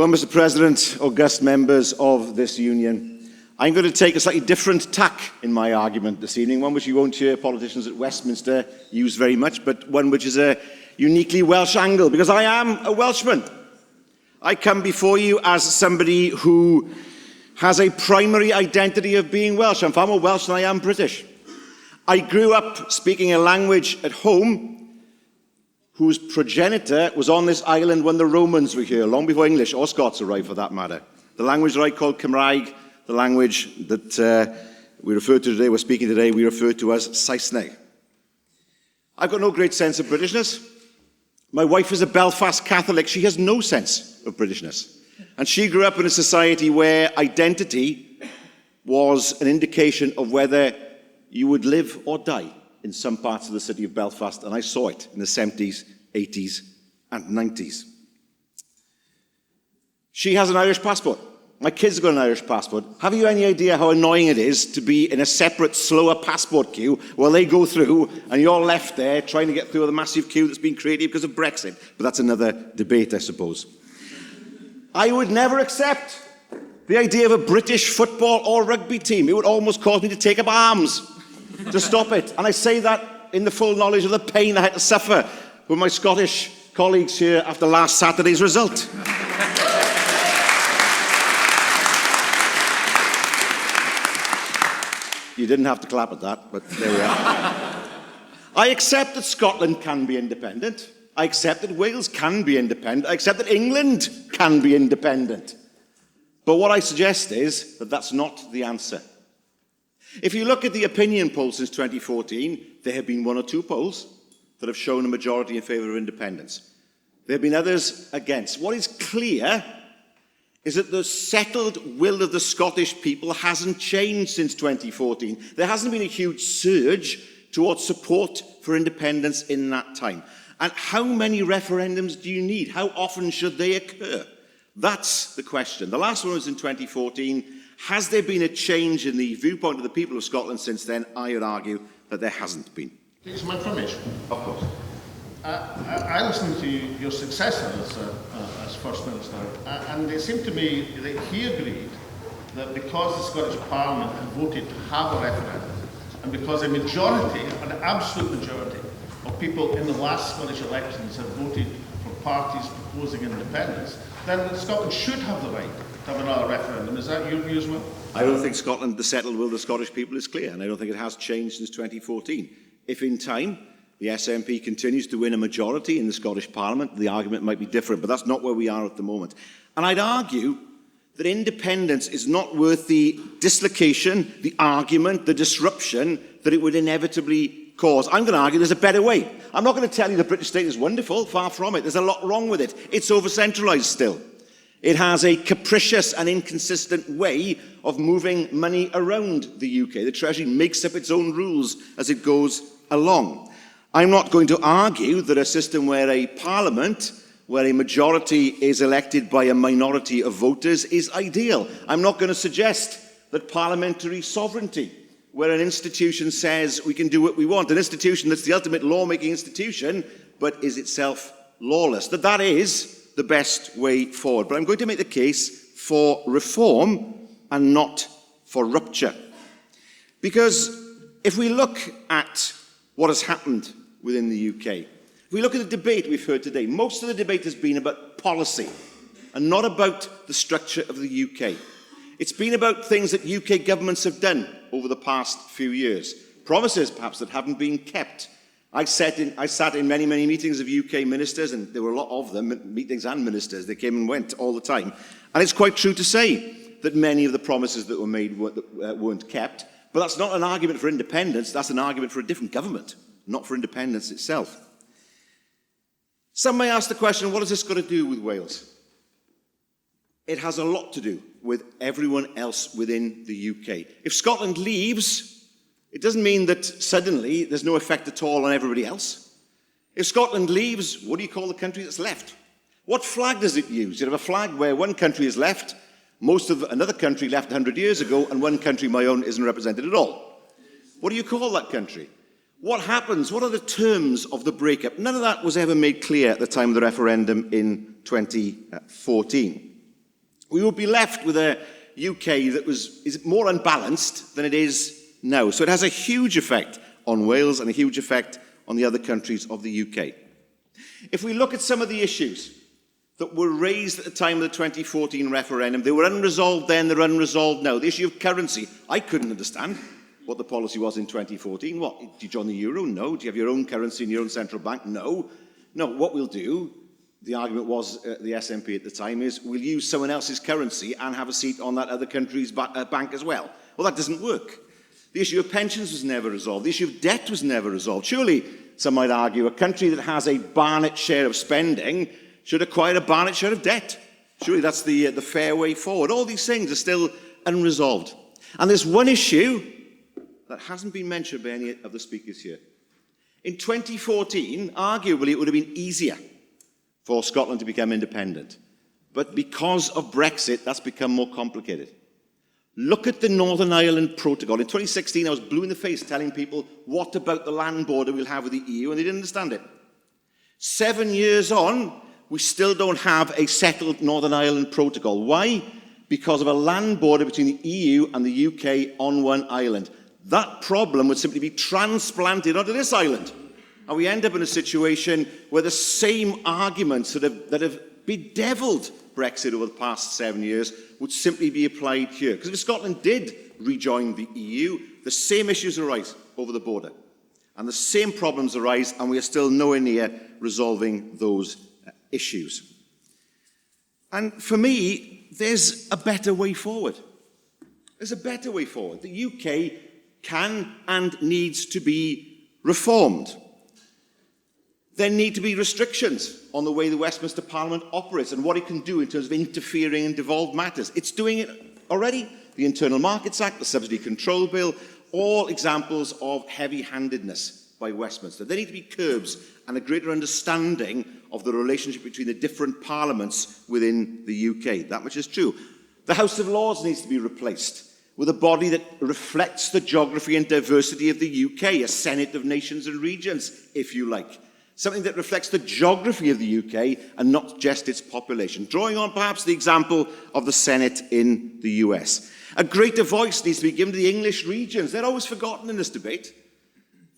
Well, Mr. President, august members of this union, I'm going to take a slightly different tack in my argument this evening, one which you won't hear politicians at Westminster use very much, but one which is a uniquely Welsh angle, because I am a Welshman. I come before you as somebody who has a primary identity of being Welsh. I'm far more Welsh than I am British. I grew up speaking a language at home whose progenitor was on this island when the Romans were here, long before English or Scots arrived for that matter. The language that I call Cymraeg, the language that we refer to today, we're speaking today, we refer to as Saesneg. I've got no great sense of Britishness. My wife is a Belfast Catholic. She has no sense of Britishness. And she grew up in a society where identity was an indication of whether you would live or die in some parts of the city of Belfast, and I saw it in the 70s, 80s, and 90s. She has an Irish passport. My kids have got an Irish passport. Have you any idea how annoying it is to be in a separate, slower passport queue while they go through and you're left there trying to get through the massive queue that's been created because of Brexit? But that's another debate, I suppose. I would never accept the idea of a British football or rugby team. It would almost cause me to take up arms to stop it. And I say that in the full knowledge of the pain I had to suffer with my Scottish colleagues here after last Saturday's result. You didn't have to clap at that, but there we are. I accept that Scotland can be independent. I accept that Wales can be independent. I accept that England can be independent. But what I suggest is that that's not the answer. If you look at the opinion polls since 2014, there have been one or two polls that have shown a majority in favour of independence. There have been others against. What is clear is that the settled will of the Scottish people hasn't changed since 2014. There hasn't been a huge surge towards support for independence in that time. And how many referendums do you need? How often should they occur? That's the question. The last one was in 2014. Has there been a change in the viewpoint of the people of Scotland since then? I would argue that there hasn't been. Take some information. Of course. I listened to your successor as First Minister, and it seemed to me that he agreed that because the Scottish Parliament had voted to have a referendum, and because a majority, an absolute majority, of people in the last Scottish elections had voted for parties proposing independence, then Scotland should have the right to have another referendum. Is that your view as well? I don't think Scotland, the settled will of the Scottish people is clear, and I don't think it has changed since 2014. If in time the SNP continues to win a majority in the Scottish Parliament, the argument might be different, but that's not where we are at the moment. And I'd argue that independence is not worth the dislocation, the argument, the disruption that it would inevitably cause. I'm going to argue there's a better way. I'm not going to tell you the British state is wonderful, far from it. There's a lot wrong with it. It's over-centralised still. It has a capricious and inconsistent way of moving money around the UK. The Treasury makes up its own rules as it goes along. I'm not going to argue that a system where a parliament, where a majority is elected by a minority of voters, is ideal. I'm not going to suggest that parliamentary sovereignty, where an institution says we can do what we want, an institution that's the ultimate lawmaking institution, but is itself lawless, that is the best way forward. But I'm going to make the case for reform and not for rupture. Because if we look at what has happened within the UK, if we look at the debate we've heard today, most of the debate has been about policy and not about the structure of the UK. It's been about things that UK governments have done over the past few years. Promises, perhaps, that haven't been kept. I sat in many, many meetings of UK ministers, and there were a lot of them, meetings and ministers. They came and went all the time. And it's quite true to say that many of the promises that were made weren't kept. But that's not an argument for independence. That's an argument for a different government, not for independence itself. Some may ask the question, what has this got to do with Wales? It has a lot to do with everyone else within the UK. If Scotland leaves, it doesn't mean that suddenly there's no effect at all on everybody else. If Scotland leaves, what do you call the country that's left? What flag does it use? You have a flag where one country is left, most of another country left 100 years ago, and one country, my own, isn't represented at all. What do you call that country? What happens? What are the terms of the breakup? None of that was ever made clear at the time of the referendum in 2014. we would be left with a UK that is more unbalanced than it is now. So it has a huge effect on Wales and a huge effect on the other countries of the UK. If we look at some of the issues that were raised at the time of the 2014 referendum, they were unresolved then, they're unresolved now. The issue of currency, I couldn't understand what the policy was in 2014. What, do you join the euro? No. Do you have your own currency in your own central bank? No. No, what we'll do, the argument was, the SNP at the time, is we'll use someone else's currency and have a seat on that other country's bank as well. Well, that doesn't work. The issue of pensions was never resolved. The issue of debt was never resolved. Surely, some might argue, a country that has a Barnett share of spending should acquire a Barnett share of debt. Surely that's the fair way forward. All these things are still unresolved. And there's one issue that hasn't been mentioned by any of the speakers here. In 2014, arguably, it would have been easier for Scotland to become independent. But because of Brexit, that's become more complicated. Look at the Northern Ireland Protocol. In 2016, I was blue in the face telling people, what about the land border we'll have with the EU? And they didn't understand it. 7 years on, we still don't have a settled Northern Ireland Protocol. Why? Because of a land border between the EU and the UK on one island. That problem would simply be transplanted onto this island. And we end up in a situation where the same arguments that have bedeviled Brexit over the past 7 years would simply be applied here. Because if Scotland did rejoin the EU, the same issues arise over the border. And the same problems arise, and we are still nowhere near resolving those issues. And for me, there's a better way forward. There's a better way forward. The UK can and needs to be reformed. There need to be restrictions on the way the Westminster Parliament operates and what it can do in terms of interfering in devolved matters. It's doing it already. The Internal Markets Act, the Subsidy Control Bill, all examples of heavy-handedness by Westminster. There need to be curbs and a greater understanding of the relationship between the different parliaments within the UK. That much is true. The House of Lords needs to be replaced with a body that reflects the geography and diversity of the UK, a Senate of nations and regions, if you like. Something that reflects the geography of the UK and not just its population, drawing on perhaps the example of the Senate in the US. A greater voice needs to be given to the English regions. They're always forgotten in this debate.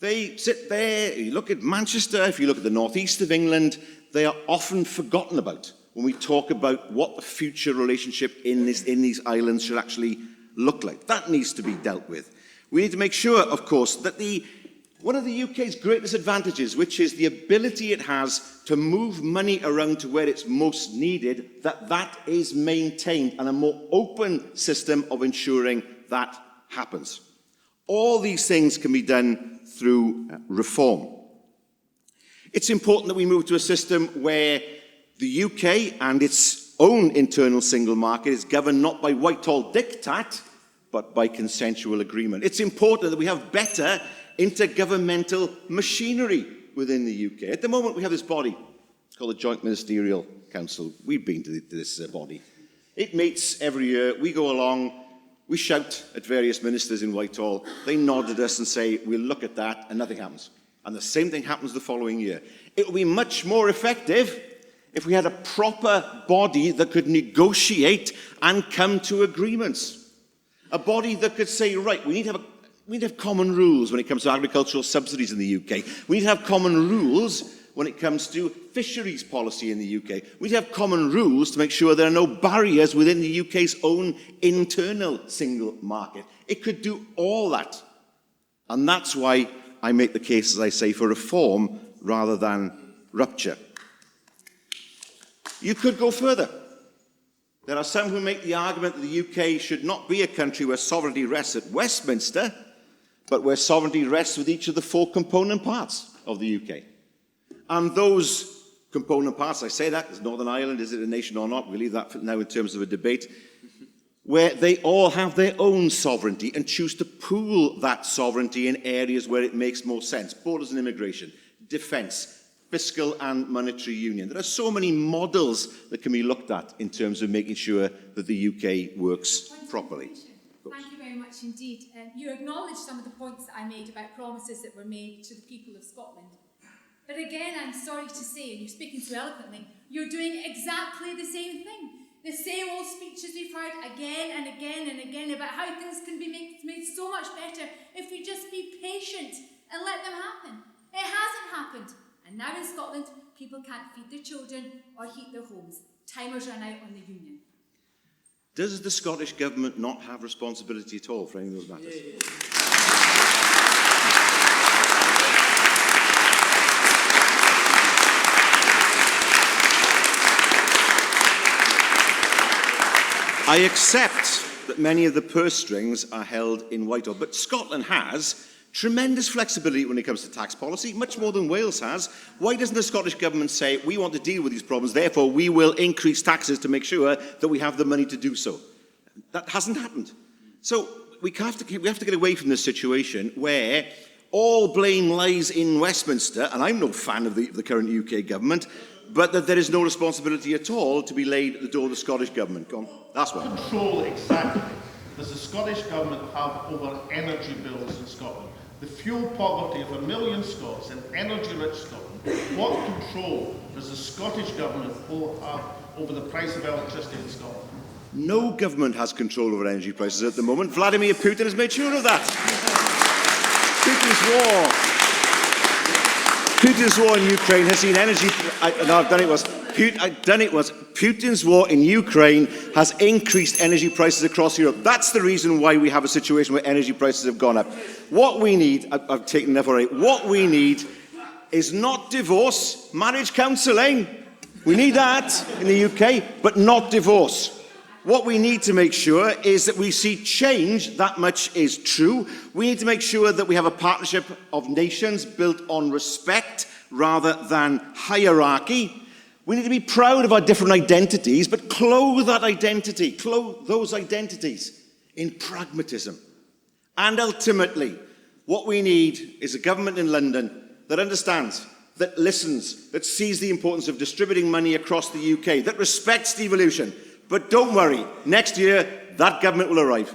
They sit there, you look at Manchester, if you look at the northeast of England, they are often forgotten about when we talk about what the future relationship in these islands should actually look like. That needs to be dealt with. We need to make sure, of course, that one of the UK's greatest advantages, which is the ability it has to move money around to where it's most needed, that is maintained, and a more open system of ensuring that happens. All these things can be done through reform. It's important that we move to a system where the UK and its own internal single market is governed not by Whitehall diktat, but by consensual agreement. It's important that we have better intergovernmental machinery within the UK. At the moment, we have this body. It's called the Joint Ministerial Council. We've been to this body. It meets every year. We go along. We shout at various ministers in Whitehall. They nod at us and say, we'll look at that, and nothing happens. And the same thing happens the following year. It would be much more effective if we had a proper body that could negotiate and come to agreements. A body that could say, right, we need to have common rules when it comes to agricultural subsidies in the UK. We need to have common rules when it comes to fisheries policy in the UK. We need to have common rules to make sure there are no barriers within the UK's own internal single market. It could do all that. And that's why I make the case, as I say, for reform rather than rupture. You could go further. There are some who make the argument that the UK should not be a country where sovereignty rests at Westminster, but where sovereignty rests with each of the 4 component parts of the UK. And those component parts, I say that, is Northern Ireland, is it a nation or not? We'll leave that for now in terms of a debate, where they all have their own sovereignty and choose to pool that sovereignty in areas where it makes more sense. Borders and immigration, defence, fiscal and monetary union. There are so many models that can be looked at in terms of making sure that the UK works properly. Thank you very much indeed. You acknowledged some of the points that I made about promises that were made to the people of Scotland. But again, I'm sorry to say, and you're speaking so eloquently, you're doing exactly the same thing. The same old speeches we've heard again and again and again about how things can be made so much better if we just be patient and let them happen. It hasn't happened. And now in Scotland, people can't feed their children or heat their homes. Time has run out on the union. Does the Scottish Government not have responsibility at all for any of those matters? I accept that many of the purse strings are held in Whitehall, but Scotland has tremendous flexibility when it comes to tax policy, much more than Wales has. Why doesn't the Scottish Government say, we want to deal with these problems, therefore we will increase taxes to make sure that we have the money to do so? That hasn't happened. So we have to get away from this situation where all blame lies in Westminster, and I'm no fan of the current UK government, but that there is no responsibility at all to be laid at the door of the Scottish Government. Go on. That's one. What control exactly does the Scottish Government have over energy bills in Scotland? The fuel poverty of 1 million Scots in energy-rich Scotland, what control does the Scottish Government have over the price of electricity in Scotland? No government has control over energy prices at the moment. Vladimir Putin has made sure of that. Putin's war in Ukraine has seen energy... Putin's war in Ukraine has increased energy prices across Europe. That's the reason why we have a situation where energy prices have gone up. What we need... I've taken enough already. What we need is not divorce, marriage counselling. We need that in the UK, but not divorce. What we need to make sure is that we see change, that much is true. We need to make sure that we have a partnership of nations built on respect rather than hierarchy. We need to be proud of our different identities, but clothe those identities in pragmatism. And ultimately, what we need is a government in London that understands, that listens, that sees the importance of distributing money across the UK, that respects devolution. But don't worry, next year, that government will arrive.